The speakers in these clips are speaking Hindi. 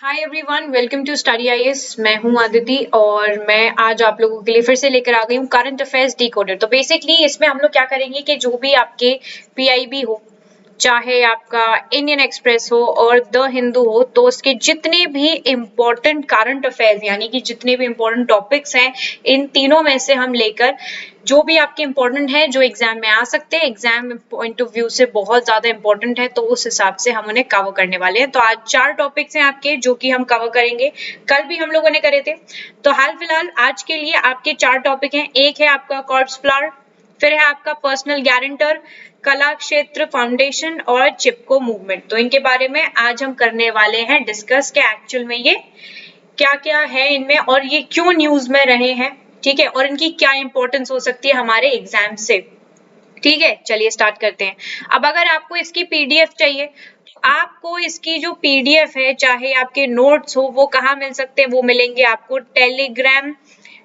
Hi everyone, welcome to study IAS. मैं हूं आदिति और मैं आज आप लोगों के लिए फिर से लेकर आ गई हूं करंट अफेयर्स डिकोडेड। तो बेसिकली इसमें हम लोग क्या करेंगे कि जो भी आपके पीआईबी हो, चाहे आपका इंडियन एक्सप्रेस हो और द हिंदू हो, तो उसके जितने भी इम्पोर्टेंट करंट अफेयर्स यानी कि जितने भी इम्पोर्टेंट टॉपिक्स हैं, इन तीनों में से हम लेकर जो भी आपके इम्पोर्टेंट है, जो एग्जाम में आ सकते हैं, एग्जाम पॉइंट ऑफ व्यू से बहुत ज्यादा इम्पोर्टेंट है, तो उस हिसाब से हम उन्हें कवर करने वाले हैं। तो आज 4 टॉपिक्स हैं आपके जो कि हम कवर करेंगे। कल भी हम लोगों ने करे थे। तो हाल फिलहाल आज के लिए आपके 4 टॉपिक हैं। एक है आपका कॉर्पस फ्लावर, फिर है आपका पर्सनल गारंटर, कला क्षेत्र फाउंडेशन और चिपको मूवमेंट। तो इनके बारे में आज हम करने वाले हैं डिस्कस के एक्चुअल में ये क्या क्या है इनमें और ये क्यों न्यूज में रहे हैं, ठीक है, और इनकी क्या इंपॉर्टेंस हो सकती है हमारे एग्जाम से। ठीक है, चलिए स्टार्ट करते हैं। अब अगर आपको इसकी पीडीएफ चाहिए तो आपको इसकी जो पीडीएफ है, चाहे आपके नोट्स हो, वो कहाँ मिल सकते हैं? वो मिलेंगे आपको टेलीग्राम,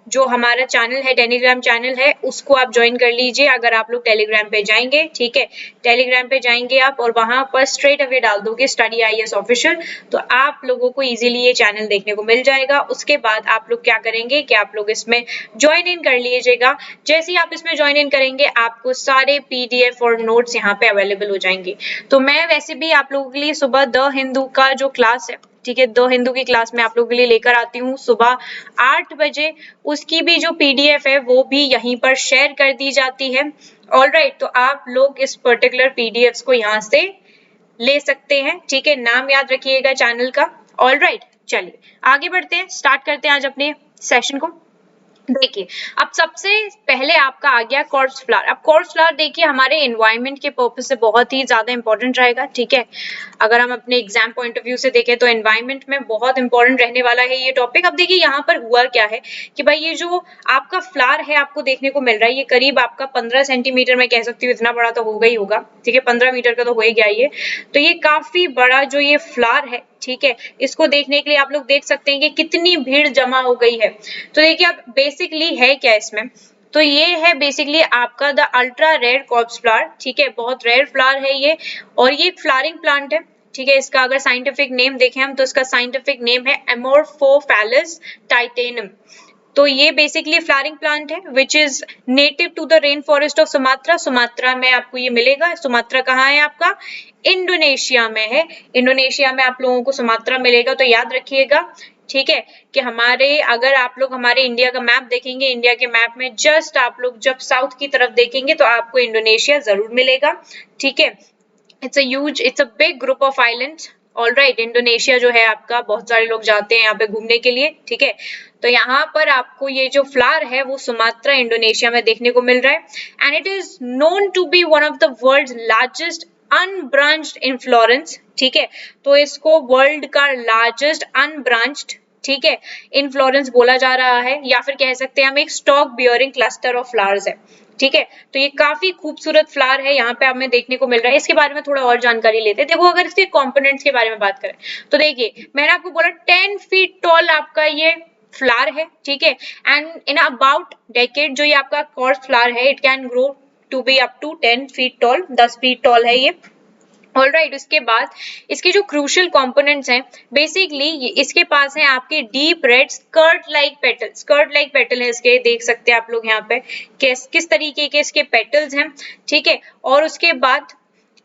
जो हमारा चैनल है, टेलीग्राम चैनल है, उसको आप ज्वाइन कर लीजिए। अगर आप लोग टेलीग्राम पे जाएंगे, ठीक है, टेलीग्राम पे जाएंगे आप और वहां पर स्ट्रेट अवे डाल दोगे स्टडी आईएएस ऑफिशियल, तो आप लोगों को इजीली ये चैनल देखने को मिल जाएगा। उसके बाद आप लोग क्या करेंगे कि आप लोग इसमें ज्वाइन इन कर लीजिएगा। जैसे ही आप इसमें ज्वाइन इन करेंगे, आपको सारे पीडीएफ और नोट्स यहाँ पे अवेलेबल हो जाएंगे। तो मैं वैसे भी आप लोगों के लिए सुबह द हिंदू का जो क्लास है, ठीक है, दो हिंदू की क्लास में आप लोगों के लिए लेकर आती हूँ सुबह 8 बजे। उसकी भी जो पीडीएफ है वो भी यहीं पर शेयर कर दी जाती है। ऑलराइट, तो आप लोग इस पर्टिकुलर पीडीएफ को यहाँ से ले सकते हैं, ठीक है। नाम याद रखिएगा चैनल का। ऑलराइट, चलिए आगे बढ़ते हैं, स्टार्ट करते हैं आज अपने सेशन को। देखिए, अब सबसे पहले आपका आ गया कॉर्पस फ्लावर। अब कॉर्पस फ्लावर देखिए हमारे एनवायरनमेंट के पर्पस से बहुत ही ज्यादा इंपॉर्टेंट रहेगा, ठीक है। अगर हम अपने एग्जाम पॉइंट ऑफ व्यू से देखें तो एनवायरनमेंट में बहुत इंपॉर्टेंट रहने वाला है ये टॉपिक। अब देखिए यहाँ पर हुआ क्या है कि भाई ये जो आपका फ्लावर है आपको देखने को मिल रहा है, ये करीब आपका 15 सेंटीमीटर, मैं कह सकती हूँ इतना बड़ा तो होगा ही होगा, ठीक है, 15 मीटर का तो हो ही गया ये। तो ये काफी बड़ा जो ये फ्लावर है, ठीक है, इसको देखने के लिए आप लोग देख सकते हैं कि कितनी भीड़ जमा हो गई है। तो देखिए अब बेसिकली है क्या इसमें, तो ये है बेसिकली आपका the ultra rare corpse flower, ठीक है, बहुत रेयर फ्लावर है ये और ये एक फ्लावरिंग प्लांट है, ठीक है। इसका अगर साइंटिफिक नेम देखें हम तो इसका साइंटिफिक नेम है एमोर्फोफैलस टाइटेनम। तो ये बेसिकली फ्लावरिंग प्लांट है which is native to the rain forest of Sumatra. Sumatra में आपको ये मिलेगा। सुमात्रा कहाँ है आपका? इंडोनेशिया में है। इंडोनेशिया में आप लोगों को सुमात्रा मिलेगा, तो याद रखिएगा, ठीक है, कि हमारे अगर आप लोग हमारे इंडिया का मैप देखेंगे, इंडिया के मैप में जस्ट आप लोग जब साउथ की तरफ देखेंगे तो आपको इंडोनेशिया जरूर मिलेगा, ठीक है। It's a big group of island. Alright, Indonesia जो है आपका बहुत सारे लोग जाते हैं यहाँ पे घूमने के लिए, ठीक है। तो यहाँ पर आपको ये जो फ्लावर है वो सुमात्रा इंडोनेशिया में देखने को मिल रहा है and it is known to be one of the world largest unbranched inflorescence, ठीक है। तो इसको वर्ल्ड का लार्जेस्ट अनब्रांच्ड, ठीक है, इनफ्लोरेंस बोला जा रहा है, या फिर कह सकते हैं हम एक stock bearing cluster of flowers है, ठीक है। तो ये काफी खूबसूरत फ्लावर है, यहाँ पे हमें देखने को मिल रहा है। इसके बारे में थोड़ा और जानकारी लेते हैं। देखो अगर इसके कंपोनेंट्स के बारे में बात करें तो देखिए मैंने आपको बोला 10 फीट टॉल आपका ये फ्लावर है, ठीक है, एंड इन अबाउट डेकेड जो ये आपका कॉर्पस फ्लावर है it can grow to be up to 10 feet tall, 10 feet tall है ये। ऑलराइट, उसके बाद इसके जो क्रूशियल कंपोनेंट्स हैं, बेसिकली इसके पास है आपके deep red skirt like petal. Skirt like petal है इसके, देख सकते हैं आप लोग यहाँ पे किस तरीके के इसके पेटल्स हैं, ठीक है। और उसके बाद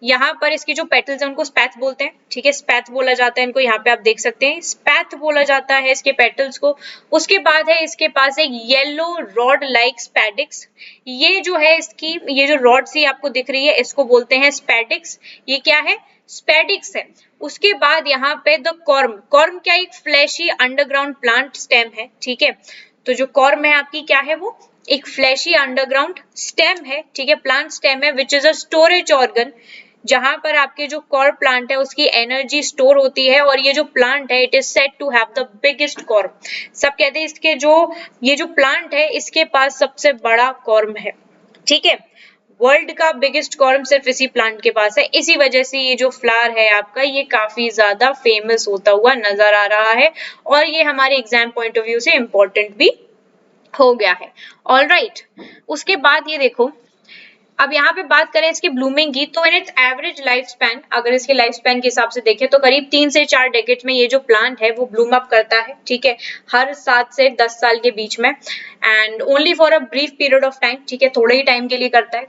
यहाँ पर इसके जो पेटल्स हैं उनको स्पैथ बोलते हैं, ठीक है, स्पैथ बोला जाता है इनको, यहाँ पे आप देख सकते हैं स्पैथ बोला जाता है इसके पेटल्स को। उसके बाद है इसके पास एक येलो रॉड लाइक स्पैडिक्स। ये जो है इसकी ये जो रॉड सी आपको दिख रही है इसको बोलते हैं स्पैडिक्स। ये क्या है? स्पैडिक्स है। उसके बाद यहाँ पे द कॉर्म। कॉर्म क्या? एक फ्लैशी अंडरग्राउंड प्लांट स्टेम है, ठीक है। तो जो कॉर्म है आपकी क्या है? वो एक फ्लैशी अंडरग्राउंड स्टेम है, ठीक है, प्लांट स्टेम है which is a storage organ, जहां पर आपके जो कॉर्म प्लांट है उसकी एनर्जी स्टोर होती है। और ये जो प्लांट है it is said to have the biggest corm. सब कहते हैं इसके जो ये जो प्लांट है इसके पास सबसे बड़ा कॉर्म है, ठीक है। वर्ल्ड का बिगेस्ट कॉर्म सिर्फ इसी प्लांट के पास है। इसी वजह से ये जो फ्लावर है आपका ये काफी ज्यादा फेमस होता हुआ नजर आ रहा है और ये हमारे एग्जाम पॉइंट ऑफ व्यू से इंपॉर्टेंट भी हो गया है। ऑलराइट, उसके बाद ये देखो अब यहाँ पे बात करें इसकी ब्लूमिंग की, तो in its average life span, अगर इसके लाइफ स्पैन के हिसाब से देखें तो करीब 3 से 4 डेकेड्स में ये जो प्लांट है वो ब्लूम अप करता है, ठीक है, हर 7 से 10 साल के बीच में, and only for a brief period of time, ठीक है, थोड़े ही टाइम के लिए करता है।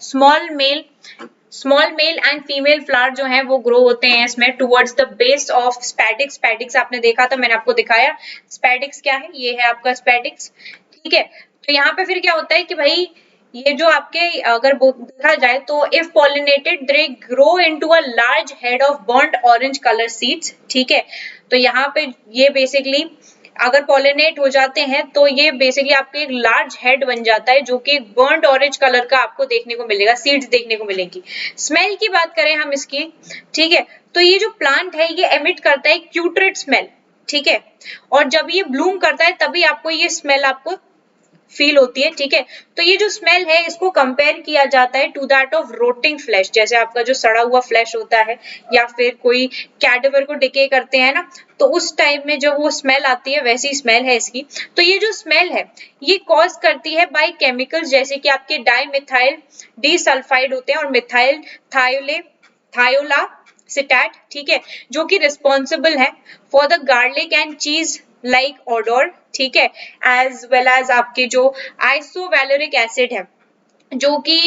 Small male and female flower जो है वो ग्रो होते हैं इसमें towards the base of spadix. Spadix आपने देखा था, मैंने आपको दिखाया स्पैडिक्स क्या है, ये है आपका स्पैडिक्स, ठीक है। तो यहाँ पे फिर क्या होता है कि भाई ये जो आपके अगर देखा जाए तो if pollinated they grow into a large head of burnt orange colour seeds, ठीक है। तो यहाँ पे ये बेसिकली अगर पॉलिनेट हो जाते हैं तो ये बेसिकली आपके एक लार्ज हेड बन जाता है जो कि एक बर्न्ट ऑरेंज कलर का आपको देखने को मिलेगा, सीड्स देखने को मिलेगी। स्मेल की बात करें हम इसकी, ठीक है, तो ये जो प्लांट है ये एमिट करता है क्यूट्रेट स्मेल, ठीक है, और जब ये ब्लूम करता है तभी आपको ये स्मेल आपको फील होती है, ठीक है। तो ये जो स्मेल है इसको कंपेयर किया जाता है टू दैट ऑफ रोटिंग फ्लैश, जैसे आपका जो सड़ा हुआ फ्लैश होता है या फिर कोई कैडेवर को डिके करते हैं ना, तो उस टाइम में जब वो स्मेल आती है वैसी स्मेल है इसकी। तो ये जो स्मेल है ये कॉज करती है बाय केमिकल्स जैसे कि आपके डाइमिथाइल डिसल्फाइड होते हैं और मिथाइल थायोला सिटैट, ठीक है, जो कि रिस्पॉन्सिबल है फॉर द गार्लिक एंड चीज लाइक ऑडोर, ठीक है, एज वेल एज आपके जो आइसोवैलेरिक एसिड है जो कि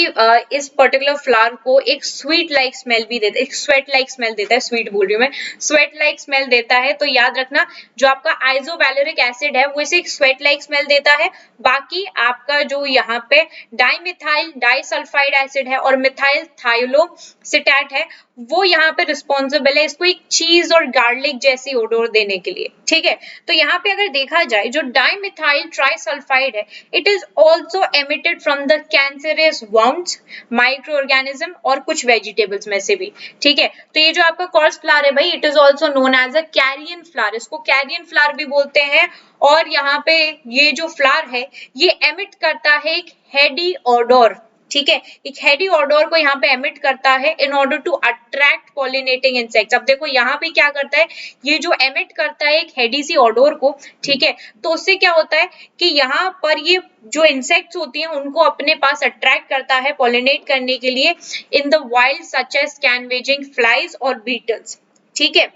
इस पर्टिकुलर फ्लावर को एक स्वीट लाइक स्मेल भी देता है, एक स्वेट लाइक स्मेल देता है, स्वीट बोल रही हूँ मैं, स्वेट लाइक स्मेल देता है। तो याद रखना जो आपका आइसोवैलेरिक एसिड है वो इसे एक स्वेट लाइक स्मेल देता है, बाकी आपका जो यहाँ पे डाइमिथाइल डाइसल्फाइड एसिड है और मिथाइल थायोलोसिटैट है वो यहाँ पे रिस्पॉन्सिबल है इसको एक चीज और गार्लिक जैसी ओडोर देने के लिए, ठीक है। तो यहाँ पे अगर देखा जाए जो डाइमिथाइल ट्राइसल्फाइड है it is also emitted from the cancerous wounds micro organism और कुछ वेजिटेबल्स में से भी, ठीक है। तो ये जो आपका कॉर्स फ्लावर है भाई it is also known as a carrion flower, इसको कैरियन फ्लावर भी बोलते हैं। और यहाँ पे ये जो फ्लावर है ये एमिट करता है एक हेडी ऑडोर, ठीक है, एक हेडी ऑडोर को यहाँ पे एमिट करता है in order to attract pollinating insects. अब देखो यहाँ पे क्या करता है, ये जो एमिट करता है एक हेडी सी ऑडोर को, ठीक है, तो उससे क्या होता है कि यहाँ पर ये जो इंसेक्ट्स होती हैं उनको अपने पास अट्रैक्ट करता है पॉलिनेट करने के लिए in the wild such as scavenging flies और बीटल्स, ठीक है।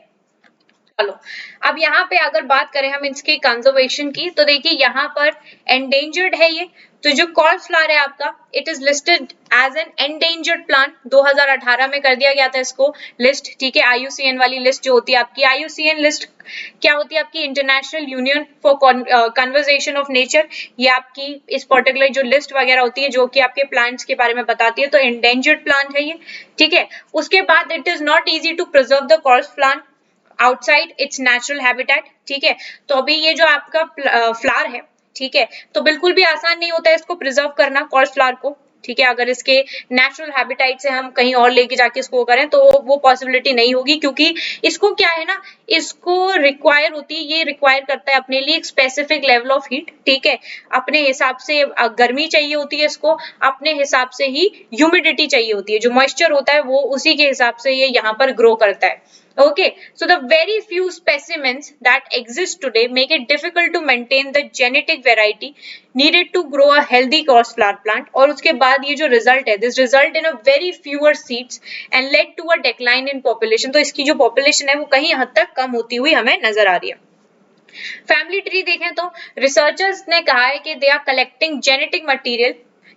चलो अब यहाँ पे अगर बात करें हम इसके कंजर्वेशन की तो देखिए यहाँ पर एंडेंजर्ड है ये, तो जो कॉर्स फ्लावर है आपका it is listed as an endangered plant, 2018 में कर दिया गया था इसको लिस्ट, ठीक है। IUCN वाली लिस्ट जो होती है आपकी, IUCN लिस्ट क्या होती है आपकी, international union for conversation of nature, ये आपकी इस पर्टिकुलर जो लिस्ट वगैरह होती है जो कि आपके प्लांट्स के बारे में बताती है, तो एंडेंजर्ड प्लांट है ये, ठीक है। उसके बाद it is not easy to preserve the corpse plant outside its natural habitat, ठीक है। तो अभी ये जो आपका फ्लावर है, ठीक है, तो बिल्कुल भी आसान नहीं होता है इसको प्रिजर्व करना कॉर्स फ्लावर को, ठीक है। अगर इसके नेचुरल हैबिटेट से हम कहीं और लेके जाके इसको करें तो वो पॉसिबिलिटी नहीं होगी, क्योंकि इसको क्या है ना, इसको रिक्वायर होती है, ये रिक्वायर करता है अपने लिए एक स्पेसिफिक लेवल ऑफ हीट, ठीक है, अपने हिसाब से गर्मी चाहिए होती है इसको, अपने हिसाब से ही ह्यूमिडिटी चाहिए होती है, जो मॉइस्चर होता है वो उसी के हिसाब से ये यहाँ पर ग्रो करता है। Okay, so the very few specimens that exist today make it difficult to maintain the genetic variety needed to grow a healthy coarse flower plant. और उसके बाद ये जो result है, this result in a very fewer seeds and led to a decline in population. तो इसकी जो population है वो कहीं हद तक कम होती हुई हमें नजर आ रही है। फैमिली ट्री देखें तो रिसर्चर्स ने कहा है कि they are collecting genetic material,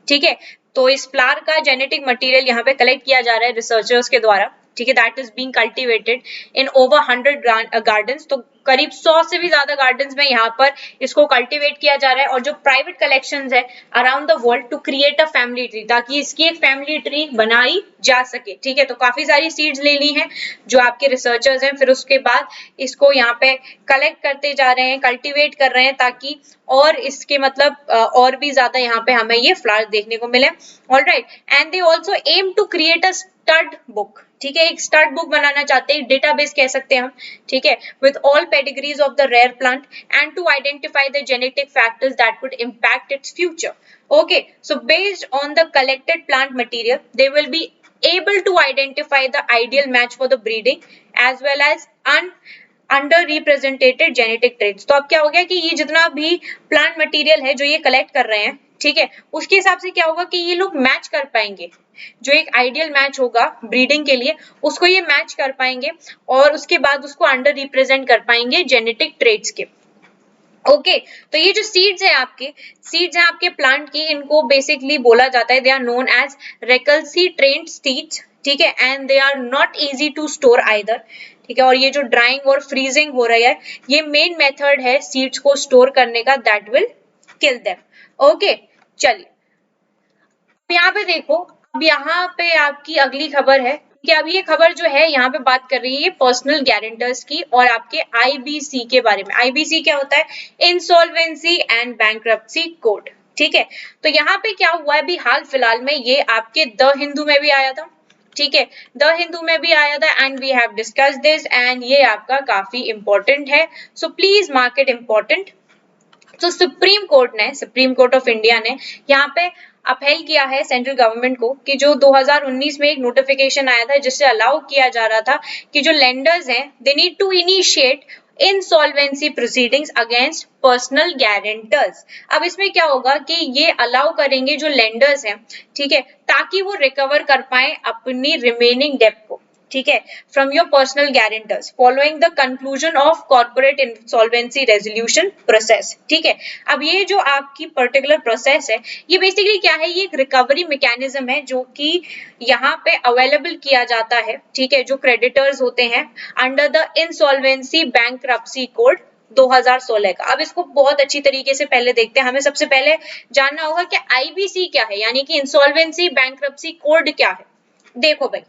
ठीक है। तो इस फ्लावर का जेनेटिक मटेरियल यहाँ पे कलेक्ट किया जा रहा है रिसर्चर्स के द्वारा, ठीक है, that is being cultivated in over 100 gardens, तो करीब 100 से भी ज्यादा गार्डन्स में यहाँ पर इसको कल्टीवेट किया जा रहा है और जो प्राइवेट कलेक्शंस है around the world to create a family tree, ताकि इसकी एक फैमिली ट्री बनाई जा सके, ठीक है। तो काफी सारी सीड्स ले ली हैं जो आपके रिसर्चर्स हैं, फिर उसके बाद इसको यहाँ पे कलेक्ट करते जा रहे हैं, कल्टीवेट कर रहे हैं, ताकि और इसके मतलब और भी ज्यादा यहाँ पे हमें ये फ्लावर्स देखने को मिले। Alright, and they also aim to create a stud book, ठीक है, एक स्टड बुक बनाना चाहते हैं, डेटाबेस कह सकते हैं हम, ठीक है, with all pedigrees of the rare plant and to identify the genetic factors that would impact its future. Okay, so based on the collected plant material, they will be able to identify the ideal match for the breeding as well as under represented genetic traits. तो अब क्या हो गया कि ये जितना भी प्लांट मटेरियल है जो ये कलेक्ट कर रहे हैं, ठीक है, उसके हिसाब से क्या होगा कि ये लोग मैच कर पाएंगे जो एक आइडियल मैच होगा ब्रीडिंग के लिए, उसको ये मैच कर पाएंगे और उसके बाद उसको अंडर रिप्रेजेंट कर पाएंगे जेनेटिक ट्रेट्स के। ओके तो ये जो सीड्स हैं आपके प्लांट की, इनको बेसिकली बोला जाता है, they are known as recalcitrant seeds, ठीक है, and they are not easy to store either, ठीक है, और ये जो ड्राइंग और फ्रीजिंग हो रहा है, ये मेन मेथड है सीड्स को स्टोर करने का, that will kill them. Okay चलिए यहाँ पे देखो, अब यहाँ पे आपकी अगली खबर है कि अब ये खबर जो है यहाँ पे बात कर रही है पर्सनल गारंटर्स की और आपके आईबीसी के बारे में। आईबीसी क्या होता है? इंसॉल्वेंसी एंड बैंक्रप्सी कोड, ठीक है। तो यहाँ पे क्या हुआ है अभी हाल फिलहाल में, ये आपके द हिंदू में भी आया था, ठीक है, द हिंदू में भी आया था and we have discussed this, and ये आपका काफी इंपॉर्टेंट है, so please mark it important. तो सुप्रीम कोर्ट ऑफ इंडिया ने यहाँ पे अपहेल किया है सेंट्रल गवर्नमेंट को कि जो 2019 में एक नोटिफिकेशन आया था जिससे अलाउ किया जा रहा था कि जो लेंडर्स हैं they need to initiate insolvency proceedings against personal guarantors. अब इसमें क्या होगा कि ये अलाउ करेंगे जो लेंडर्स हैं, ठीक है, ताकि वो रिकवर कर पाए अपनी रिमेनिंग डेब्ट को, ठीक है, from your personal guarantors following the conclusion of corporate insolvency resolution process, ठीक है। अब ये जो आपकी पर्टिकुलर प्रोसेस है, ये बेसिकली क्या है, ये एक रिकवरी मैकेनिज्म है जो कि यहाँ पे अवेलेबल किया जाता है, ठीक है, जो क्रेडिटर्स होते हैं under the insolvency bankruptcy code 2016 का। अब इसको बहुत अच्छी तरीके से पहले देखते हैं, हमें सबसे पहले जानना होगा कि आईबीसी क्या है, यानी कि इंसॉल्वेंसी बैंक्रप्सी कोड क्या है। देखो भाई,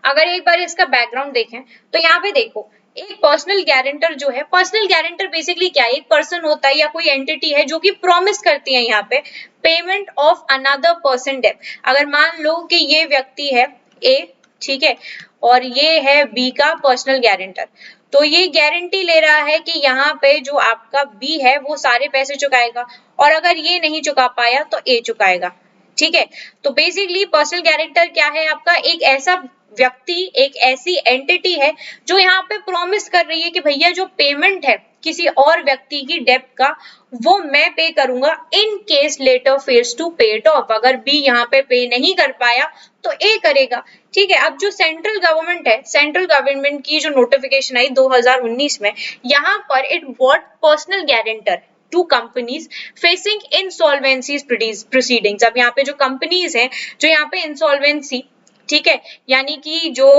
अगर एक बार इसका बैकग्राउंड देखें तो यहाँ पे देखो, एक पर्सनल गारंटर जो है, पर्सनल गारंटर बेसिकली क्या है, एक पर्सन होता है या कोई एंटिटी है जो कि प्रॉमिस करती है यहाँ पे payment of another person debt. अगर मान लो कि ये व्यक्ति है ए, ठीक है, और ये है बी का पर्सनल गारंटर, तो ये गारंटी ले रहा है कि यहाँ पे जो आपका बी है वो सारे पैसे चुकाएगा, और अगर ये नहीं चुका पाया तो ए चुकाएगा, ठीक है। तो बेसिकली पर्सनल गारंटर क्या है आपका, एक ऐसा व्यक्ति, एक ऐसी एंटिटी है जो यहाँ पे प्रॉमिस कर रही है कि भैया जो पेमेंट है किसी और व्यक्ति की डेब्ट का वो मैं पे करूंगा in case latter fails to pay it off. अगर बी यहाँ पे पे नहीं कर पाया तो ए करेगा, ठीक है। अब जो सेंट्रल गवर्नमेंट है, सेंट्रल गवर्नमेंट की जो नोटिफिकेशन आई 2019 में, यहाँ पर it brought personal guarantor to companies facing insolvency proceedings. अब यहाँ पे जो कंपनीज हैं जो यहाँ पे इंसॉल्वेंसी, ठीक है, यानी कि जो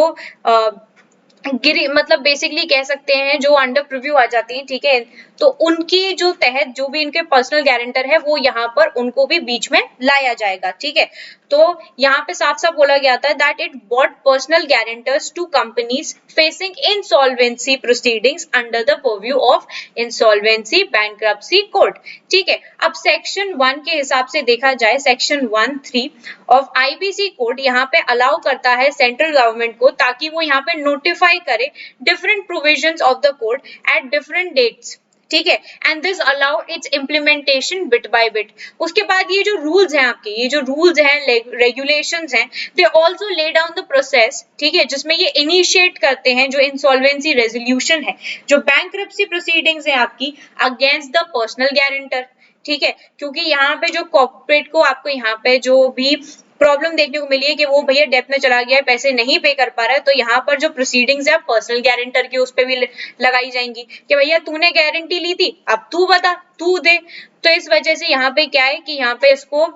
मतलब बेसिकली कह सकते हैं जो अंडर प्रीव्यू आ जाती हैं, ठीक है, तो उनकी जो तहत जो भी इनके पर्सनल गारंटर है वो यहाँ पर उनको भी बीच में लाया जाएगा, ठीक है। तो यहाँ पे साफ साफ बोला गया था that it brought personal guarantors to companies facing insolvency proceedings under the purview of insolvency bankruptcy code, ठीक है। अब सेक्शन 1 के हिसाब से देखा जाए, सेक्शन 1(3) ऑफ आईबीसी कोड यहाँ पे अलाउ करता है सेंट्रल गवर्नमेंट को, ताकि वो यहाँ पे नोटिफाई करे different provisions of the code at different dates, ठीक है, and this allow its implementation bit by bit. उसके बाद ये जो रूल्स हैं आपके, ये जो रूल्स हैं, रेगुलेशंस हैं, they also lay down the process, ठीक है, जिसमें ये इनिशिएट करते हैं जो इंसॉल्वेंसी रेजोल्यूशन है, जो बैंक्रप्सी प्रोसीडिंग्स है आपकी अगेंस्ट द पर्सनल गारंटर, ठीक है, क्योंकि यहाँ पे जो कॉर्पोरेट को आपको यहाँ पे जो भी प्रॉब्लम देखने को मिली है कि वो भैया डेब्ट में चला गया है, पैसे नहीं पे कर पा रहा है, तो यहाँ पर जो प्रोसीडिंग्स है पर्सनल गारंटर की उस पे भी लगाई जाएंगी कि भैया तूने गारंटी ली थी, अब तू बता, तू दे। तो इस वजह से यहाँ पे क्या है कि यहाँ पे इसको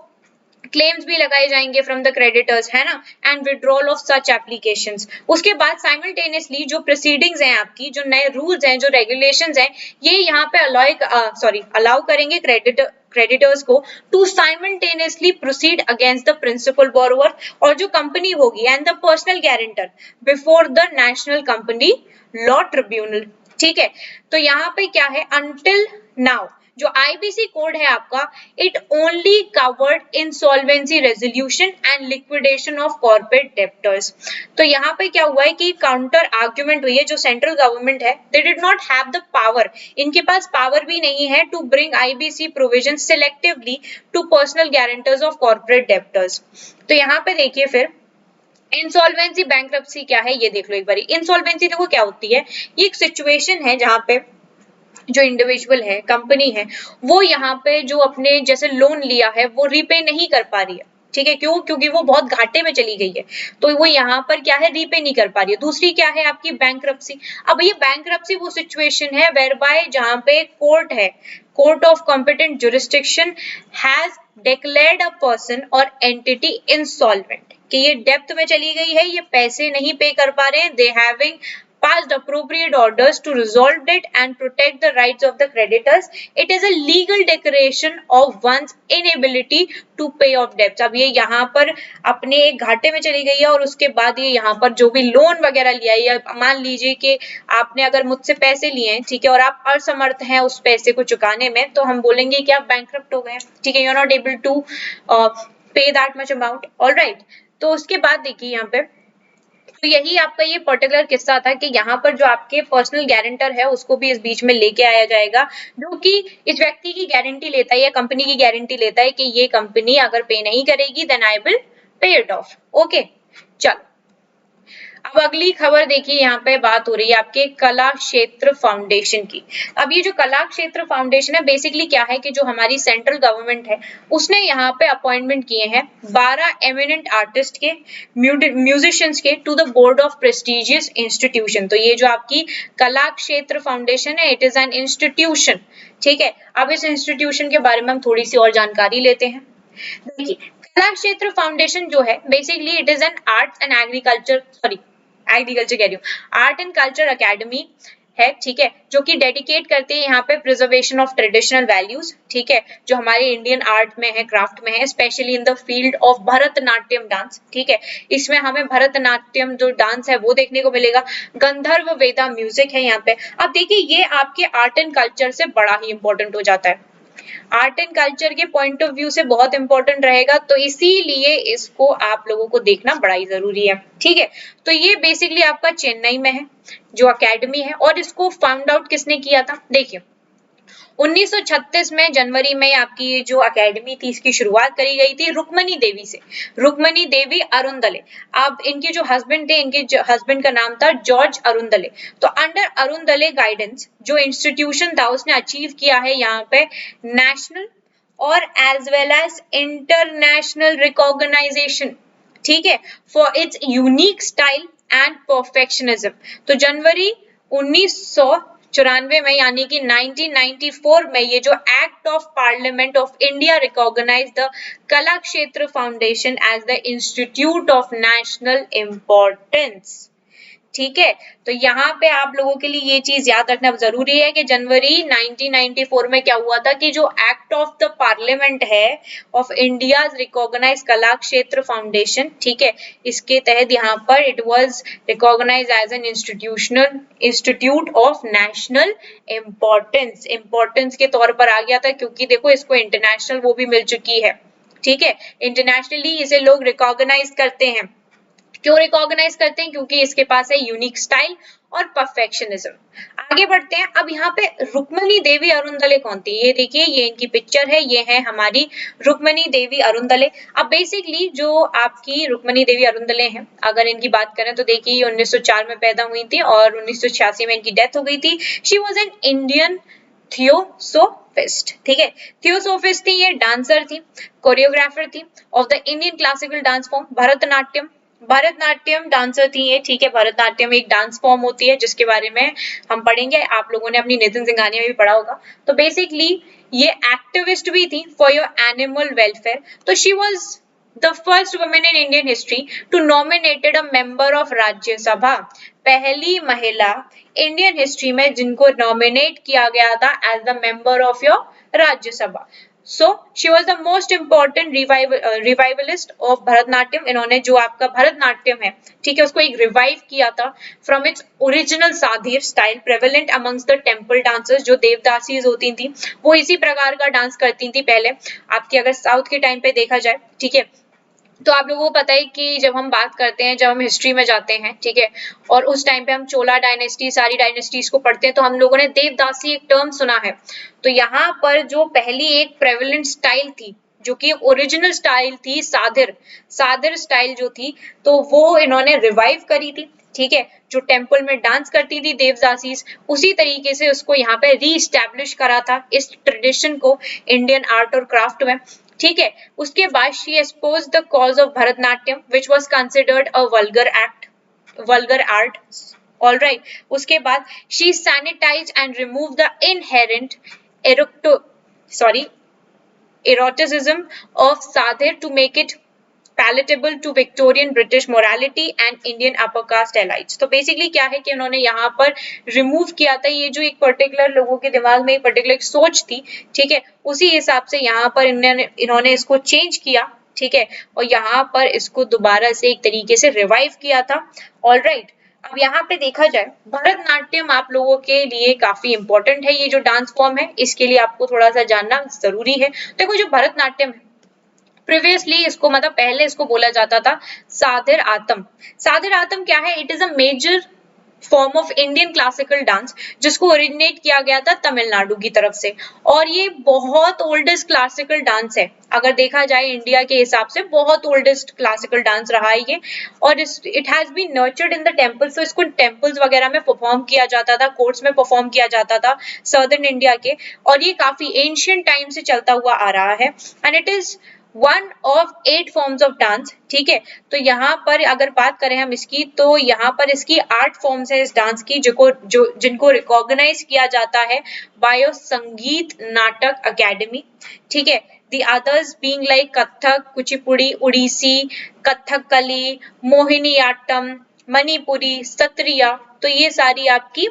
क्लेम्स भी लगाए जाएंगे फ्रॉम द क्रेडिटर्स, है ना, and withdrawal of such applications. उसके बाद साइमल्टेनियसली जो प्रोसीडिंग्स हैं आपकी, जो नए रूल्स हैं, जो रेगुलेशंस हैं, ये यहाँ पे अलाउ करेंगे क्रेडिटर्स को to simultaneously proceed against the principal borrower और जो कंपनी होगी and the personal guarantor before the National Company Law Tribunal, ठीक है। तो यहाँ पे क्या है, अंटिल नाउ जो आईबीसी कोड है आपका, it only covered insolvency resolution and liquidation of corporate debtors. तो यहाँ पे क्या हुआ है कि काउंटर आर्ग्यूमेंट हुई है, जो सेंट्रल गवर्नमेंट है they did not have the power, इनके पास पावर भी नहीं है to bring IBC provision selectively to personal guarantors of corporate debtors. तो यहाँ पे देखिए फिर इंसॉल्वेंसी बैंक्रप्सी क्या है ये देख लो एक बार। इंसॉल्वेंसी देखो क्या होती है, ये एक सिचुएशन है जहाँ पे जो इंडिविजुअल है, कंपनी है, वो यहाँ पे जो अपने जैसे लोन लिया है वो रीपे नहीं कर पा रही है, ठीक है, क्यों? क्योंकि वो बहुत घाटे में चली गई है, तो वो यहाँ पर क्या है, रीपे नहीं कर पा रही है। दूसरी क्या है आपकी, बैंकरप्सी। अब ये बैंकरप्सी वो सिचुएशन है वेयर बाय जहाँ पे कोर्ट है, court of competent jurisdiction has declared a person और एंटिटी इंसॉल्वेंट, कि ये डेप्थ में चली गई है, ये पैसे नहीं पे कर पा रहे हैं, they having passed appropriate orders to resolve it and protect the rights of the creditors. It is a legal declaration of one's inability to pay off debts. अब ये यहाँ पर अपने एक घाटे में चली गई है और उसके बाद ये यहाँ पर जो भी लोन वगैरह लिया है, या मान लीजिए कि आपने अगर मुझसे पैसे लिए हैं, ठीक है, और आप असमर्थ हैं उस पैसे को चुकाने में, तो हम बोलेंगे कि आप बैंकक्रप्ट हो गए, ठीक है, you are not able to pay that much amount, alright. तो उसके बाद देखिए यहाँ पे, तो यही आपका ये पर्टिकुलर किस्सा था कि यहाँ पर जो आपके पर्सनल गारंटर है उसको भी इस बीच में लेके आया जाएगा, जो कि इस व्यक्ति की गारंटी लेता है या कंपनी की गारंटी लेता है कि ये कंपनी अगर पे नहीं करेगी then I will pay it off. Okay, चलो अब अगली खबर देखिए, यहाँ पे बात हो रही है आपके कला क्षेत्र फाउंडेशन की। अब ये जो कला क्षेत्र फाउंडेशन है, बेसिकली क्या है कि जो हमारी सेंट्रल गवर्नमेंट है उसने यहाँ पे अपॉइंटमेंट किए हैं 12 एमिनेंट आर्टिस्ट के, म्यूजिशियंस के to the board of prestigious institution. तो ये जो आपकी कला क्षेत्र फाउंडेशन है, इट इज एन इंस्टीट्यूशन, ठीक है। अब इस इंस्टीट्यूशन के बारे में हम थोड़ी सी और जानकारी लेते हैं। देखिए, कला क्षेत्र फाउंडेशन जो है, basically it is an arts and agriculture, sorry agriculture कह रही हूँ, आर्ट एंड कल्चर अकेडमी है, ठीक है, जो कि डेडिकेट करते हैं यहाँ पे प्रिजर्वेशन ऑफ ट्रेडिशनल वैल्यूज, ठीक है, जो हमारे इंडियन आर्ट में है, क्राफ्ट में है, specially in the field of Bharatanatyam dance, ठीक है। इसमें हमें भरतनाट्यम जो डांस है वो देखने को मिलेगा। गंधर्व वेदा म्यूजिक है यहाँ पे। अब देखिए, ये आपके आर्ट एंड कल्चर से बड़ा ही इंपॉर्टेंट हो जाता है, आर्ट एंड कल्चर के पॉइंट ऑफ व्यू से बहुत इंपॉर्टेंट रहेगा, तो इसीलिए इसको आप लोगों को देखना बड़ा ही जरूरी है, ठीक है। तो ये बेसिकली आपका चेन्नई में है जो अकेडमी है, और इसको फाउंड आउट किसने किया था, देखिए 1936 में जनवरी में आपकी ये जो अकेडमी थी इसकी शुरुआत करी गई थी रुक्मणी देवी से, रुक्मणी देवी अरुंदले। अब इनके जो हस्बैंड थे, इनके हस्बैंड का नाम था जॉर्ज अरुंदले। तो अंडर अरुंदले गाइडेंस जो इंस्टीट्यूशन था उसने अचीव किया है यहाँ पे नेशनल और as well as international recognisation, ठीक है, for its unique style and perfectionism. तो जनवरी 1994 में, यानी कि 1994 में, ये जो act of parliament of India recognise the Kalakshetra foundation as the institute of national importance, ठीक है। तो यहाँ पे आप लोगों के लिए ये चीज याद रखना जरूरी है कि जनवरी 1994 में क्या हुआ था कि जो एक्ट ऑफ द पार्लियामेंट है of India recognise Kalakshetra foundation, ठीक है, इसके तहत यहाँ पर it was recognise as an institute of national importance, importance के तौर पर आ गया था, क्योंकि देखो इसको इंटरनेशनल वो भी मिल चुकी है, ठीक है, इंटरनेशनली इसे लोग रिकॉग्नाइज करते हैं। क्यों रिकॉग्नाइज करते हैं? क्योंकि इसके पास है यूनिक स्टाइल और परफेक्शनिज्म। आगे बढ़ते हैं। अब यहाँ पे रुक्मणी देवी अरुंदले कौन थी, ये देखिए, ये इनकी पिक्चर है, ये है हमारी रुक्मणी देवी अरुंदले। अब बेसिकली जो आपकी रुक्मणी देवी अरुंदले हैं, अगर इनकी बात करें तो देखिए ये 1904 में पैदा हुई थी और 1986 में इनकी डेथ हो गई थी। She was an Indian theosophist, ठीक है, थियोसोफिस्ट थी, ये डांसर थी, कोरियोग्राफर थी of the Indian classical dance form Bharatanatyam. Bharatanatyam dancer थी ये, ठीक है। भरतनाट्यम एक डांस फॉर्म होती है जिसके बारे में हम पढ़ेंगे, आप लोगों ने अपनी नितिन सिंघानिया में भी पढ़ा होगा। तो बेसिकली ये एक्टिविस्ट भी थी फॉर योर एनिमल वेलफेयर। तो she was the first women in Indian history to nominated a member of Rajya Sabha, पहली महिला इंडियन हिस्ट्री में जिनको नॉमिनेट किया गया था as the member of your Rajya Sabha. So she was the most important revivalist of Bharatanatyam. इन्होंने जो आपका भरतनाट्यम है, ठीक है, उसको एक रिवाइव किया था from its original Sadir style prevalent amongst the temple dancers. जो देवदासीज होती थी वो इसी प्रकार का डांस करती थी पहले, आपकी अगर साउथ के टाइम पे देखा जाए, ठीक है। तो आप लोगों को पता है कि जब हम बात करते हैं, जब हम हिस्ट्री में जाते हैं, ठीक है, और उस टाइम पे हम चोला डायनेस्टी, सारी डायनेस्टीज को पढ़ते हैं, तो हम लोगों ने देवदासी एक टर्म सुना है। तो यहाँ पर जो पहली एक प्रेवलेंट स्टाइल थी, जो कि ओरिजिनल स्टाइल थी, सादिर स्टाइल जो थी, तो वो इन्होंने रिवाइव करी थी, ठीक है, जो टेम्पल में डांस करती थी देवदासीज, उसी तरीके से उसको यहाँ पे री एस्टैब्लिश करा था, इस ट्रेडिशन को इंडियन आर्ट और क्राफ्ट में। ठीक है। उसके बाद she exposed the cause of Bharatnatyam which was considered a vulgar art. All right. उसके बाद she sanitized and removed the inherent eructo sorry eroticism of Sadhir to make it palatable to Victorian British morality and Indian upper caste elites. तो बेसिकली क्या है कि उन्होंने यहाँ पर रिमूव किया था ये जो एक पर्टिकुलर लोगों के दिमाग में एक पर्टिकुलर सोच थी, ठीक है, उसी हिसाब से यहाँ पर इन्होंने इसको चेंज किया, ठीक है, और यहाँ पर इसको दोबारा से एक तरीके से रिवाइव किया था। ऑल राइट, अब यहाँ पे देखा जाए भरतनाट्यम आप लोगों के लिए काफी इंपॉर्टेंट है, ये जो डांस फॉर्म है इसके लिए आपको थोड़ा सा जानना जरूरी है। देखो जो भरतनाट्यम है प्रीवियसली इसको मतलब पहले इसको बोला जाता था साधिर आतम। साधिर आतम क्या है? It is a major form of Indian classical dance जिसको ओरिजिनेट किया गया था तमिलनाडु की तरफ से, और ये बहुत ओल्डेस्ट क्लासिकल डांस है। अगर देखा जाए इंडिया के हिसाब से बहुत ओल्डेस्ट क्लासिकल डांस रहा है ये, और it has been nurtured in the temples. तो इसको टेम्पल्स वगैरह में परफॉर्म किया जाता था, कोर्ट्स में परफॉर्म किया जाता था सदर्न इंडिया के, और ये काफी एंशियंट टाइम से चलता हुआ आ रहा है and it is one of 8 forms of dance, ठीक है। तो यहाँ पर अगर बात करें हम इसकी, तो यहाँ पर इसकी 8 फॉर्म्स है इस डांस की जिनको रिकॉग्नाइज किया जाता है बाय संगीत नाटक अकेडमी, ठीक है। The others being like Kathak, Kuchipudi, Odissi, Kathakali, Mohiniyattam, Manipuri, Sattriya, तो ये सारी आपकी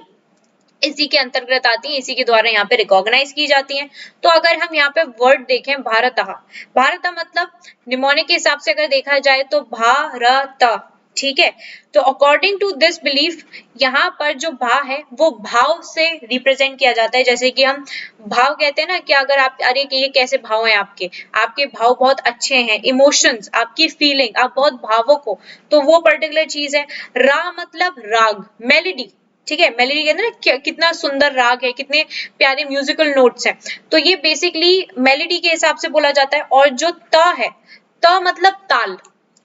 इसी के अंतर्गत आती है, इसी के द्वारा यहाँ पे रिकॉग्नाइज की जाती हैं। तो अगर हम यहाँ पे वर्ड देखें भारतः, भारत मतलब निमोनिक के हिसाब से अगर देखा जाए तो भारत, ठीक है। तो अकॉर्डिंग टू दिस बिलीफ यहाँ पर जो भा है वो भाव से रिप्रेजेंट किया जाता है। जैसे कि हम भाव कहते हैं ना कि अगर आप अरे ये कैसे भाव हैं आपके, आपके भाव बहुत अच्छे हैं, इमोशंस, आपकी फीलिंग, आप बहुत भावुक हो, तो वो पर्टिकुलर चीज है। रा मतलब राग, मेलोडी, ठीक है। मेलोडी के अंदर कितना सुंदर राग है, कितने प्यारे म्यूजिकल नोट्स हैं, तो ये बेसिकली मेलोडी के हिसाब से बोला जाता है। और जो त है, त मतलब ताल,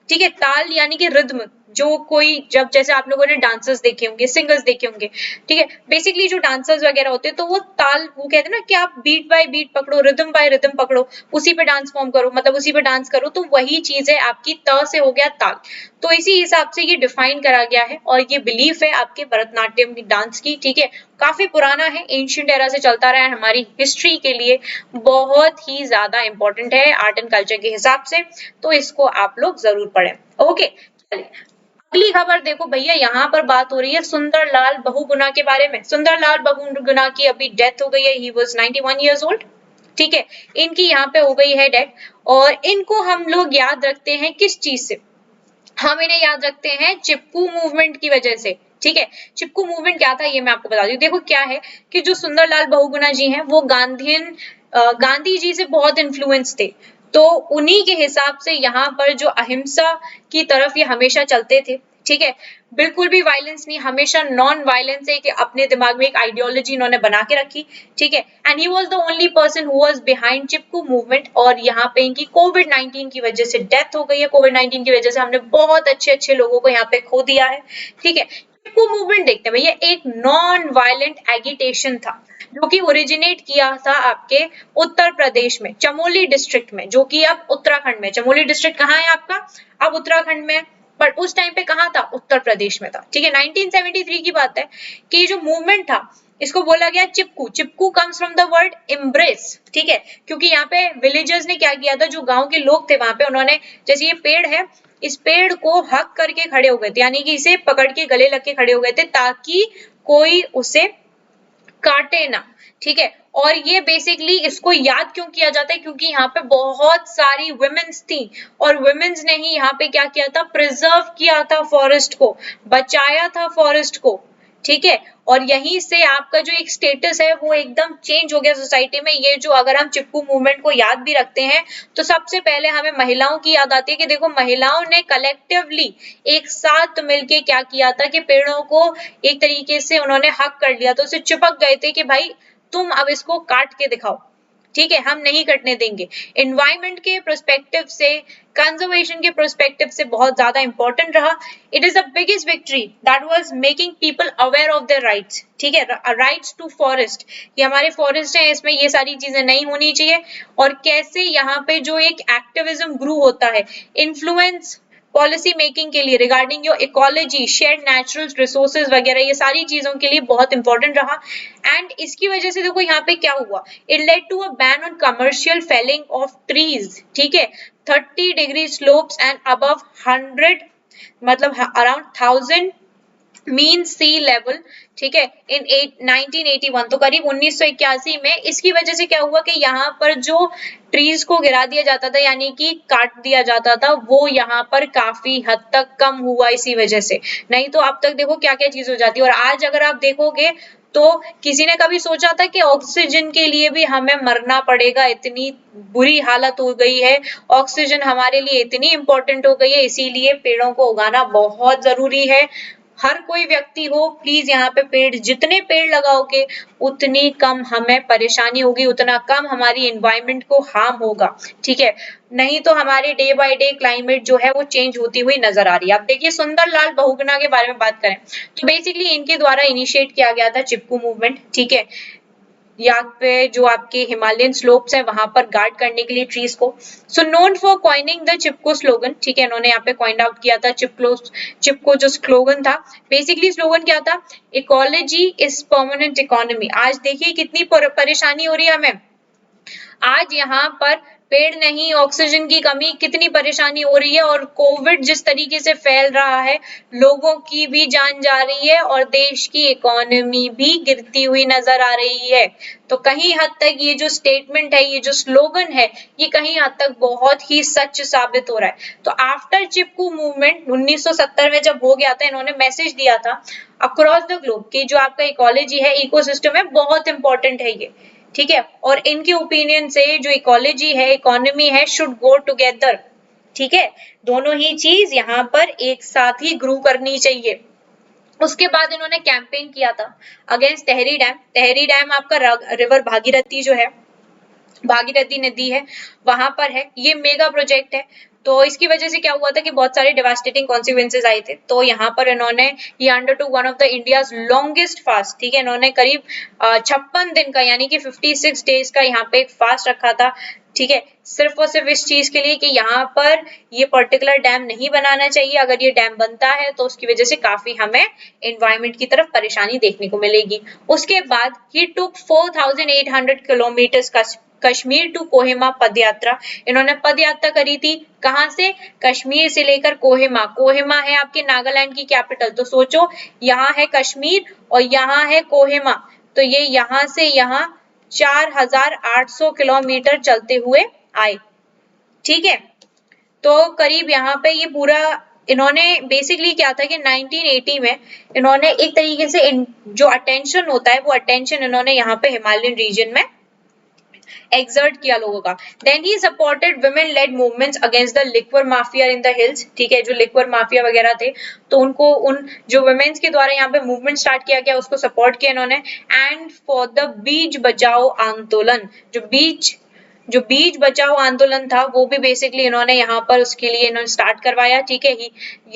ठीक है, ताल यानी कि रिद्म, जो कोई जब जैसे आप लोगों ने डांसर्स देखे होंगे, सिंगर्स देखे होंगे, ठीक है, बेसिकली जो डांसर्स वगैरह होते हैं तो वो ताल, वो कहते हैं ना कि आप बीट बाय बीट पकड़ो, रिदम बाय रिदम पकड़ो, उसी पे डांस फॉर्म करो, मतलब उसी पे डांस करो, तो वही चीज है आपकी त से हो गया ताल। तो इसी हिसाब से ये डिफाइन करा गया है और ये बिलीफ है आपके भरतनाट्यम डांस की, ठीक है। काफी पुराना है, एंशिएंट एरा से चलता रहा है, हमारी हिस्ट्री के लिए बहुत ही ज्यादा इंपॉर्टेंट है आर्ट एंड कल्चर के हिसाब से, तो इसको आप लोग जरूर पढ़ें। ओके, चलिए अगली खबर देखो भैया, यहाँ पर बात हो रही है सुंदरलाल बहुगुणा के बारे में। सुंदरलाल बहुगुणा की अभी डेथ हो गई है, ही वाज 91 इयर्स ओल्ड, ठीक है। इनकी यहाँ पे हो गई है डेथ, और इनको हम लोग याद रखते हैं किस चीज से? हम इन्हें याद रखते हैं चिपकू मूवमेंट की वजह से, ठीक है। चिपकू मूवमेंट क्या था ये मैं आपको बता दूं। देखो क्या है कि जो सुंदरलाल बहुगुणा जी हैं वो गांधी जी से बहुत इन्फ्लुएंस थे, तो उन्हीं के हिसाब से यहाँ पर जो अहिंसा की तरफ ये हमेशा चलते थे, ठीक है। बिल्कुल भी वायलेंस नहीं, हमेशा नॉन वायलेंस है कि अपने दिमाग में एक आइडियोलॉजी इन्होंने बना के रखी, ठीक है। And he was the only person who was behind Chipko movement, और यहाँ पे इनकी कोविड-19 की वजह से डेथ हो गई है। कोविड-19 की वजह से हमने बहुत अच्छे लोगों को यहाँ पे खो दिया है, ठीक है। चिपकू मूवमेंट देखते हैं भैया, एक नॉन वायलेंट एगिटेशन था जो कि ओरिजिनेट किया था आपके उत्तर प्रदेश में, चमोली डिस्ट्रिक्ट में, जो कि अब उत्तराखंड में। चमोली डिस्ट्रिक्ट कहाँ है आपका? अब उत्तराखंड में, पर उस टाइम पे कहाँ था? उत्तर प्रदेश में था, ठीक है। 1973 की बात है कि जो मूवमेंट था इसको बोला गया Chipko. Chipko comes from the word embrace, ठीक है, क्योंकि यहाँ पे विलेजर्स ने क्या किया था, जो गांव के लोग थे वहां पे, उन्होंने जैसे ये पेड़ है, इस पेड़ को हक करके खड़े हो गए थे, यानी कि इसे पकड़ के गले लग के खड़े हो गए थे ताकि कोई उसे काटे ना, ठीक है। और ये बेसिकली इसको याद क्यों किया जाता है? क्योंकि यहाँ पे बहुत सारी वुमेन्स थी, और वुमेन्स ने ही यहाँ पे क्या किया था? प्रिजर्व किया था फॉरेस्ट को, बचाया था फॉरेस्ट को, ठीक है। और यहीं से आपका जो एक स्टेटस है वो एकदम चेंज हो गया सोसाइटी में। ये जो अगर हम चिपकू मूवमेंट को याद भी रखते हैं तो सबसे पहले हमें महिलाओं की याद आती है कि देखो महिलाओं ने कलेक्टिवली एक साथ मिलके क्या किया था कि पेड़ों को एक तरीके से उन्होंने हक कर लिया, तो उसे चिपक गए थे कि भाई तुम अब इसको काट के दिखाओ, ठीक है, हम नहीं कटने देंगे। एनवायरमेंट के प्रोस्पेक्टिव से, कंजर्वेशन के प्रोस्पेक्टिव से बहुत ज्यादा इंपॉर्टेंट रहा। It is the biggest victory that was making people aware of their rights. ठीक है, राइट्स टू फॉरेस्ट, ये हमारे फॉरेस्ट है, इसमें ये सारी चीजें नहीं होनी चाहिए। और कैसे यहाँ पे जो एक एक्टिविज्म ग्रू होता है, इन्फ्लुएंस पॉलिसी मेकिंग के लिए regarding your ecology, shared natural resources वगैरह, ये सारी चीजों के लिए बहुत इंपॉर्टेंट रहा। एंड इसकी वजह से देखो यहाँ पे क्या हुआ, it led to a ban on commercial felling of trees. ठीक है, 30 डिग्री स्लोप्स एंड अबव 100, मतलब अराउंड 1000 मीन सी लेवल। ठीक है, इन 1981, तो करीब 1981 में। इसकी वजह से क्या हुआ कि यहाँ पर जो ट्रीज को गिरा दिया जाता था, यानी कि काट दिया जाता था, वो यहाँ पर काफी हद तक कम हुआ इसी वजह से। नहीं तो अब तक देखो क्या क्या चीज हो जाती है। और आज अगर आप देखोगे तो किसी ने कभी सोचा था कि ऑक्सीजन के लिए भी हमें मरना पड़ेगा, इतनी बुरी हालत हो गई है, ऑक्सीजन हमारे लिए इतनी इंपॉर्टेंट हो गई है, इसीलिए पेड़ों को उगाना बहुत जरूरी है। हर कोई व्यक्ति हो, प्लीज यहाँ पे पेड़, जितने पेड़ लगाओगे उतनी कम हमें परेशानी होगी, उतना कम हमारी एनवायरनमेंट को हार्म होगा। ठीक है, नहीं तो हमारे डे बाय डे क्लाइमेट जो है वो चेंज होती हुई नजर आ रही है। आप देखिए सुंदरलाल बहुगुणा के बारे में बात करें तो बेसिकली इनके द्वारा इनिशिएट किया गया था चिपकू मूवमेंट। ठीक है, यहाँ पे जो आपके हिमालयन स्लोप्स है वहां पर गार्ड करने के लिए ट्रीज को। सो known for coining the Chipko slogan. ठीक है, इन्होंने यहाँ पे कॉइन आउट किया था चिपको जो स्लोगन था। बेसिकली स्लोगन क्या था, इकोलॉजी इज परमानेंट इकोनॉमी। आज देखिए कितनी परेशानी हो रही है हमें, आज यहाँ पर पेड़ नहीं, ऑक्सीजन की कमी, कितनी परेशानी हो रही है। और कोविड जिस तरीके से फैल रहा है, लोगों की भी जान जा रही है और देश की इकोनॉमी भी गिरती हुई नजर आ रही है। तो कहीं हद तक ये जो स्टेटमेंट है, ये जो स्लोगन है, ये कहीं हद तक बहुत ही सच साबित हो रहा है। तो आफ्टर चिपकू मूवमेंट 1970 में जब हो गया था, इन्होंने मैसेज दिया था अक्रॉस द ग्लोब कि जो आपका इकोलॉजी है, इकोसिस्टम है, बहुत इंपॉर्टेंट है ये। ठीक है, और इनके ओपिनियन से जो इकोलॉजी है, इकोनॉमी है, शुड गो टुगेदर। ठीक है, दोनों ही चीज यहाँ पर एक साथ ही ग्रो करनी चाहिए। उसके बाद इन्होंने कैंपेन किया था अगेंस्ट तहरी डैम। तहरी डैम आपका रिवर भागीरथी जो है, भागीरथी नदी है, वहां पर है, ये मेगा प्रोजेक्ट है। तो इसकी वजह से क्या हुआ था कि बहुत सारे डिवास्टेटिंग कॉन्सिक्वेंसेज आए थे। तो यहाँ पर इन्होंने ये undertook one of the India's longest fast. ठीक है, इन्होंने करीब 56 दिन का, यानी कि 56 डेज का यहाँ पे एक फास्ट रखा था। ठीक है, सिर्फ और सिर्फ इस चीज के लिए कि यहाँ पर ये पर्टिकुलर डैम नहीं बनाना चाहिए, अगर ये डैम बनता है तो उसकी वजह से काफी हमें एनवायरमेंट की तरफ परेशानी देखने को मिलेगी। उसके बाद ही टुक 4800 किलोमीटर का कश्मीर टू कोहिमा पदयात्रा। इन्होंने पदयात्रा करी थी, कहां से, कश्मीर से लेकर कोहिमा। कोहिमा है आपके नागालैंड की कैपिटल। तो सोचो, यहाँ है कश्मीर और यहाँ है कोहिमा, तो ये यहाँ से यहाँ 4800 किलोमीटर चलते हुए आए। ठीक है, तो करीब यहाँ पे ये पूरा इन्होंने बेसिकली क्या था कि 1980 में इन्होंने एक तरीके से जो अटेंशन होता है, वो अटेंशन इन्होंने यहाँ पे हिमालयन रीजन में एक्सर्ट किया लोगों का। Then he supported women led movements against the liquor mafia in the hills. ठीक है, जो लिक्वर माफिया वगैरह थे, तो उनको, उन जो वुमेन्स के द्वारा यहाँ पे मूवमेंट स्टार्ट किया गया, उसको सपोर्ट किया इन्होंने। एंड फॉर द बीच बचाओ आंदोलन, जो बीच बचाओ आंदोलन था, वो भी बेसिकली इन्होंने यहाँ पर उसके लिए इन्होंने स्टार्ट करवाया। ठीक है,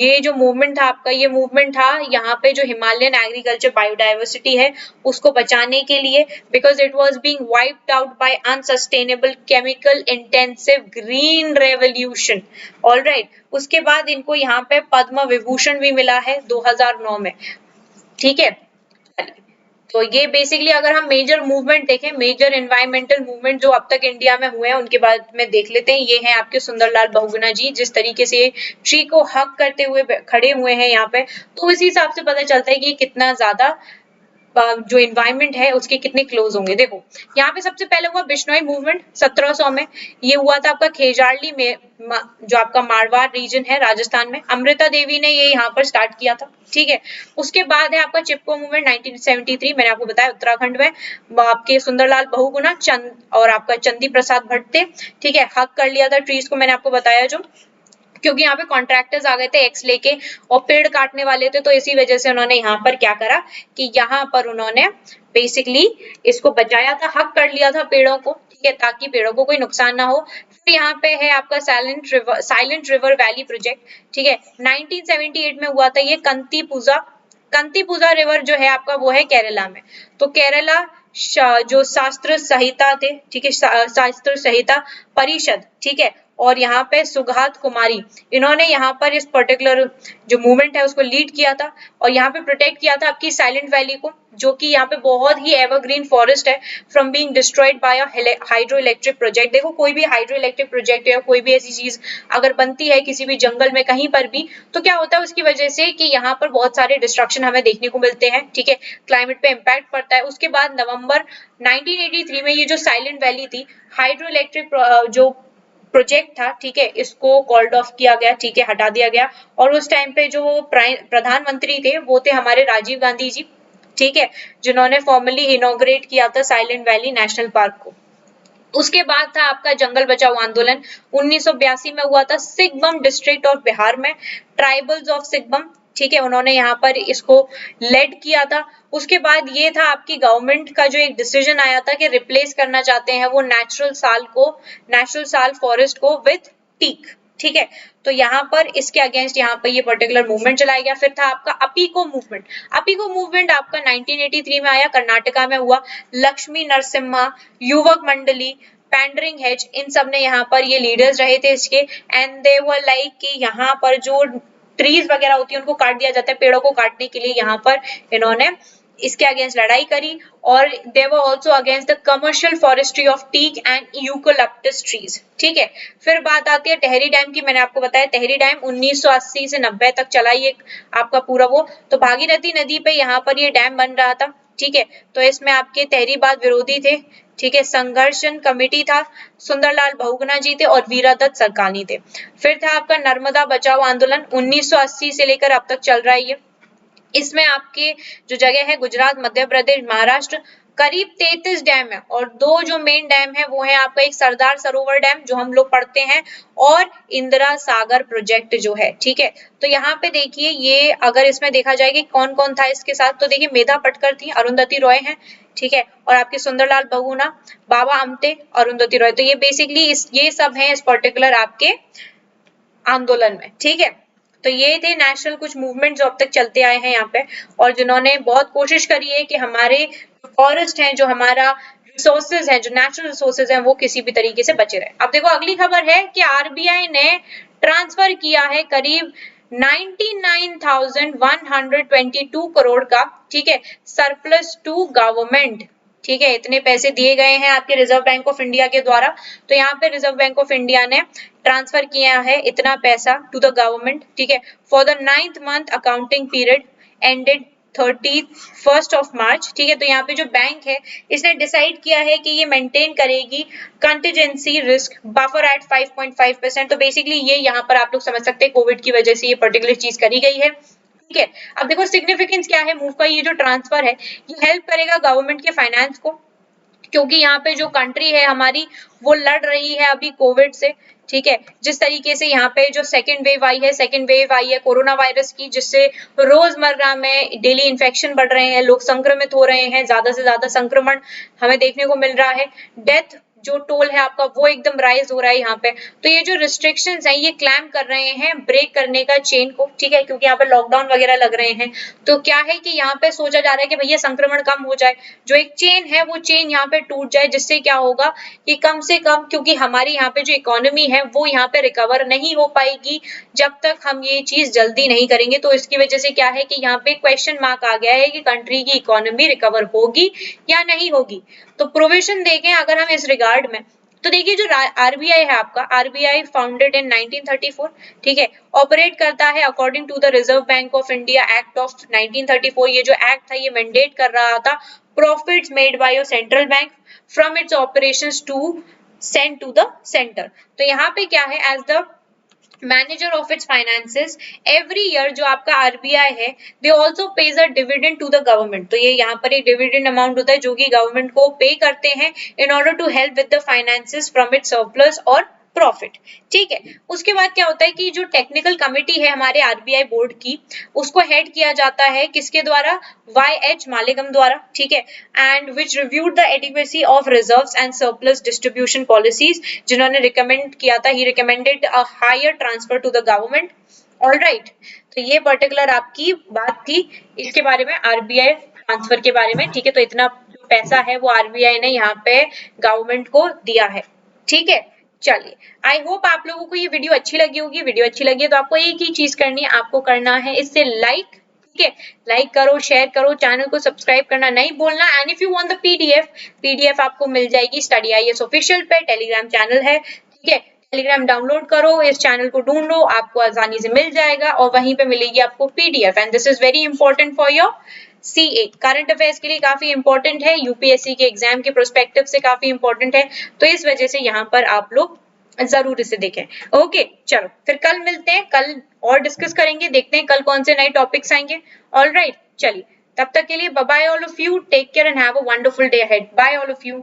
ये जो मूवमेंट था आपका, ये मूवमेंट था यहाँ पे जो हिमालयन एग्रीकल्चर बायोडाइवर्सिटी है उसको बचाने के लिए, because it was being wiped out by unsustainable chemical intensive green revolution. Alright, उसके बाद इनको यहाँ पे पद्म विभूषण भी मिला है 2009 में। ठीक है, तो ये बेसिकली अगर हम मेजर मूवमेंट देखें, मेजर एनवायरमेंटल मूवमेंट जो अब तक इंडिया में हुए हैं, उनके बाद में देख लेते हैं। ये हैं आपके सुंदरलाल बहुगुणा जी, जिस तरीके से ट्री को हक करते हुए खड़े हुए हैं यहाँ पे, तो इसी हिसाब से पता चलता है कि कितना ज्यादा जो एनवायरमेंट है उसके कितने क्लोज होंगे। देखो यहाँ पे सबसे पहले हुआ बिश्नोई मूवमेंट 1700 में, ये हुआ था आपका खेजारली में, जो आपका मारवाड़ रीजन है राजस्थान में। अमृता देवी ने ये यहाँ पर स्टार्ट किया था। ठीक है, उसके बाद है आपका चिपको मूवमेंट 1973, मैंने आपको बताया उत्तराखंड में, आपके सुंदरलाल बहुगुणा और आपका चंदी प्रसाद भट्ट थे। ठीक है, हक कर लिया था ट्रीज को, मैंने आपको बताया जो, क्योंकि यहाँ पे कॉन्ट्रैक्टर्स आ गए थे एक्स लेके और पेड़ काटने वाले थे, तो इसी वजह से उन्होंने यहाँ पर क्या करा कि यहाँ पर उन्होंने बेसिकली इसको बचाया था, हक कर लिया था पेड़ों को। ठीक ठीक है, ताकि पेड़ों को कोई नुकसान ना हो। फिर यहाँ पे है आपका साइलेंट रिवर वैली प्रोजेक्ट, ठीक है, 1978 में हुआ था ये। कंतीपूजा रिवर जो है आपका वो है केरला में। तो केरला जो शास्त्र संहिता थे, ठीक है, शास्त्र संहिता परिषद, ठीक है, और यहाँ पे सुगात कुमारी, इन्होंने यहाँ पर इस पर्टिकुलर जो मूवमेंट है उसको लीड किया था और यहाँ पे प्रोटेक्ट किया था आपकी साइलेंट वैली को, जो कि यहाँ पे बहुत ही एवरग्रीन फॉरेस्ट है, from being destroyed by a hydro electric project. देखो कोई भी हाइड्रो इलेक्ट्रिक प्रोजेक्ट या कोई भी ऐसी चीज अगर बनती है किसी भी जंगल में कहीं पर भी, तो क्या होता है उसकी वजह से कि यहाँ पर बहुत सारे डिस्ट्रक्शन हमें देखने को मिलते हैं, ठीक है, क्लाइमेट पे इम्पैक्ट पड़ता है। उसके बाद नवंबर 1983 में ये जो साइलेंट वैली थी, हाइड्रो इलेक्ट्रिक जो प्रोजेक्ट था, ठीक है, इसको कॉल्ड ऑफ किया गया, ठीक है, हटा दिया गया। और उस टाइम पे जो प्रधानमंत्री थे वो थे हमारे राजीव गांधी जी, ठीक है, जिन्होंने फॉर्मली इनॉग्रेट किया था साइलेंट वैली नेशनल पार्क को। उसके बाद था आपका जंगल बचाओ आंदोलन, 1982 में हुआ था सिकबम डिस्ट्रिक्ट ऑफ बिहार में, ट्राइबल्स ऑफ सिकबम, ठीक है, उन्होंने यहाँ पर इसको लेड किया था। उसके बाद ये था आपकी गवर्नमेंट का जो एक डिसीजन आया था कि रिप्लेस करना चाहते हैं वो नेचुरल साल फॉरेस्ट को विथ टीक, ठीक है, तो यहाँ पर इसके अगेंस्ट यहाँ पर ये पर्टिकुलर मूवमेंट चलाया गया। फिर था आपका अपीको मूवमेंट आपका 1983 में आया, कर्नाटका में हुआ। लक्ष्मी नरसिम्हा, युवक मंडली, पैंडरिंग हेज, इन सब ने यहाँ पर ये लीडर्स रहे थे इसके। एंड दे वर लाइक कि यहाँ पर जो ट्रीज वगैरह होती है उनको काट दिया जाता है, पेड़ों को काटने के लिए यहाँ पर इन्होंने इसके अगेंस्ट लड़ाई करी। और they were also against the commercial forestry of teak and eucalyptus trees, ठीक है। फिर बात आती है टहरी डैम की, मैंने आपको बताया टहरी डैम 1980 से 90 तक चला ये आपका पूरा वो। तो भागीरथी नदी पे यहाँ पर ये डैम बन रहा था, ठीक है, तो इसमें आपके तहरीबाद विरोधी थे, ठीक है, संघर्षण कमेटी था, सुंदरलाल बहुगुणा जी थे और वीरादत्त सरकानी थे। फिर था आपका नर्मदा बचाओ आंदोलन, 1980 से लेकर अब तक चल रहा है ये। इसमें आपके जो जगह है गुजरात, मध्य प्रदेश, महाराष्ट्र, करीब 33 डैम है और दो जो मेन डैम है वो है आपका एक सरदार सरोवर डैम जो हम लोग पढ़ते हैं और इंदिरा सागर प्रोजेक्ट जो है, ठीक है। तो यहाँ पे देखिए ये अगर इसमें देखा जाए कि कौन कौन था इसके साथ, तो देखिए मेधा पटकर थी, अरुंधति रॉय हैं, ठीक है, और आपके सुंदरलाल बहुगुणा, बाबा आमटे, अरुंधति रॉय। तो ये बेसिकली ये सब हैं इस पर्टिकुलर आपके आंदोलन में, ठीक है। तो ये थे नेशनल कुछ मूवमेंट जो अब तक चलते आए हैं यहाँ पे और जिन्होंने बहुत कोशिश करी है कि हमारे फॉरेस्ट हैं, जो हमारा रिसोर्सेज है, जो नेचुरल रिसोर्सेज हैं, वो किसी भी तरीके से बचे रहे। अब देखो अगली खबर है कि आरबीआई ने ट्रांसफर किया है करीब 99,122 करोड़ का, ठीक है, सरप्लस टू गवर्नमेंट, ठीक है, इतने पैसे दिए गए हैं आपके रिजर्व बैंक ऑफ इंडिया के द्वारा। तो यहाँ पे रिजर्व बैंक ऑफ इंडिया ने ट्रांसफर किया है इतना पैसा टू द गवर्नमेंट, ठीक है, for the 9th month accounting period ended 31st of March, ठीक है। तो यहाँ पे जो बैंक है इसने डिसाइड किया है कि ये मेंटेन करेगी कंटिजेंसी रिस्क बफर एट 5.5%। तो बेसिकली ये यहाँ पर आप लोग समझ सकते हैं कोविड की वजह से ये पर्टिकुलर चीज करी गई है, ठीक है। अब देखो सिग्निफिकेंस क्या है मूव का, ये जो ट्रांसफर है ये हेल्प करेगा गवर्नमेंट के फाइनेंस को, क्योंकि यहाँ पे जो कंट्री है हमारी वो लड़ रही है अभी कोविड से, ठीक है। जिस तरीके से यहाँ पे जो सेकेंड वेव आई है कोरोना वायरस की, जिससे रोजमर्रा में डेली इन्फेक्शन बढ़ रहे हैं, लोग संक्रमित हो रहे हैं, ज्यादा से ज्यादा संक्रमण हमें देखने को मिल रहा है, डेथ जो टोल है आपका वो एकदम राइज हो रहा है यहाँ पे। तो ये जो रिस्ट्रिक्शंस हैं ये क्लैम्प कर रहे हैं ब्रेक करने का चेन को, ठीक है, क्योंकि यहाँ पे लॉकडाउन वगैरह लग रहे हैं। तो क्या है कि यहाँ पे सोचा जा रहा है कि भैया संक्रमण कम हो जाए, जो एक चेन है वो चेन यहाँ पे टूट जाए, जिससे क्या होगा कि कम से कम, क्योंकि हमारी यहाँ पे जो इकोनॉमी है वो यहाँ पे रिकवर नहीं हो पाएगी जब तक हम ये चीज जल्दी नहीं करेंगे। तो इसकी वजह से क्या है कि यहाँ पे क्वेश्चन मार्क आ गया है कि कंट्री की इकोनॉमी रिकवर होगी या नहीं होगी। तो प्रोविजन देखें अगर हम इस रिगार्ड में, तो देखिए जो आरबीआई है आपका, आरबीआई फाउंडेड इन 1934, ठीक है, ऑपरेट करता है according to the reserve bank of India act of 1934। ये जो एक्ट था ये मैंडेट कर रहा था profits made by your central bank from its operations to send to the centre. तो यहाँ पे क्या है, as the manager of its finances every year जो आपका आरबीआई है they also pays a dividend to the government. तो ये यहाँ पर एक डिविडेंड अमाउंट होता है जो कि गवर्नमेंट को पे करते हैं in order to help with the finances from its surplus और प्रॉफिट। ठीक है, उसके बाद क्या होता है कि जो टेक्निकल कमिटी है हमारे आरबीआई बोर्ड की, उसको हेड किया जाता है किसके द्वारा? YH मालेगम द्वारा। ठीक है, and which reviewed the adequacy of reserves and surplus distribution policies, जिन्होंने रिकमेंड किया था, he recommended a higher transfer to the government. All right, तो ये पर्टिकुलर आपकी बात थी इसके बारे में, आरबीआई ट्रांसफर के बारे में। ठीक है, तो इतना जो पैसा है वो आरबीआई ने यहाँ पे गवर्नमेंट को दिया है। ठीक है, चलिए, आई होप आप लोगों को ये वीडियो अच्छी लगी होगी। वीडियो अच्छी लगी है तो आपको एक ही चीज करनी है, आपको करना है इससे लाइक। ठीक है, लाइक करो, शेयर करो, चैनल को सब्सक्राइब करना नहीं भूलना। And if you want the PDF आपको मिल जाएगी स्टडी आईएएस ऑफिशियल पे, टेलीग्राम चैनल है। ठीक है, टेलीग्राम डाउनलोड करो, इस चैनल को ढूंढो, आपको आसानी से मिल जाएगा और वहीं पे मिलेगी आपको PDF. And this is very important for your CA, current affairs के लिए काफी इंपॉर्टेंट है, यूपीएससी के एग्जाम के प्रोस्पेक्टिव से काफी इंपॉर्टेंट है, तो इस वजह से यहाँ पर आप लोग जरूर इसे देखें। ओके, चलो फिर कल मिलते हैं, कल और डिस्कस करेंगे, देखते हैं कल कौन से नए टॉपिक्स आएंगे। ऑल राइट, चलिए, तब तक के लिए bye bye all of you, take care and have a wonderful day ahead. Bye all of you.